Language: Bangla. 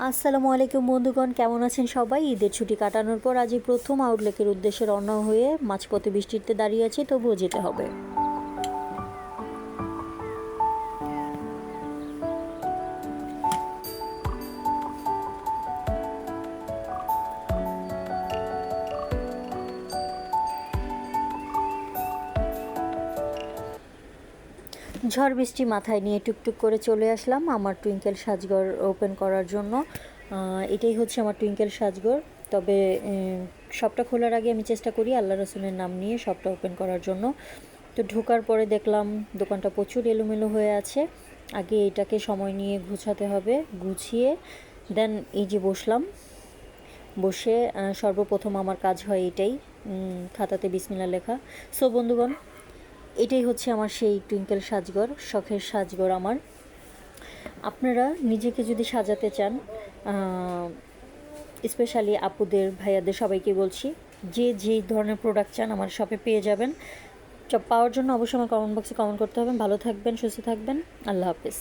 আসসালামু আলাইকুম বন্ধুগণ, কেমন আছেন সবাই? ঈদের ছুটি কাটানোর পর আজই প্রথম আউটলেকের উদ্দেশ্যে রওনা হয়ে মাঝপথে বৃষ্টিতে দাঁড়িয়ে আছি, তবুও যেতে হবে। ঝড় বৃষ্টি মাথায় নিয়ে টুকটুক করে চলে আসলাম আমার টুইঙ্কেল সাজঘর ওপেন করার জন্য। এটাই হচ্ছে আমার টুইঙ্কেল সাজঘর। তবে সবটা খোলার আগে আমি চেষ্টা করি আল্লাহ রসুলের নাম নিয়ে সবটা ওপেন করার জন্য। তো ঢোকার পরে দেখলাম দোকানটা প্রচুর এলোমেলো হয়ে আছে। আগে এটাকে সময় নিয়ে গুছাতে হবে, গুছিয়ে দেন এই যে বসে সর্বপ্রথম আমার কাজ হয় এটাই, খাতাতে বিসমিল্লাহ লেখা। সো বন্ধুগণ, এটাই হচ্ছে আমার সেই টুইঙ্কেল সাজঘর, শখের সাজঘর আমার। আপনারা নিজেকে যদি সাজাতে চান, স্পেশালি আপুদের, ভাইয়াদের সবাইকে বলছি, যে যেই ধরনের প্রোডাক্ট চান আমার শপে পেয়ে যাবেন। পাওয়ার জন্য অবশ্যই আমার কমেন্ট বক্সে কমেন্ট করতে হবে। ভালো থাকবেন, সুস্থ থাকবেন, আল্লাহ হাফেজ।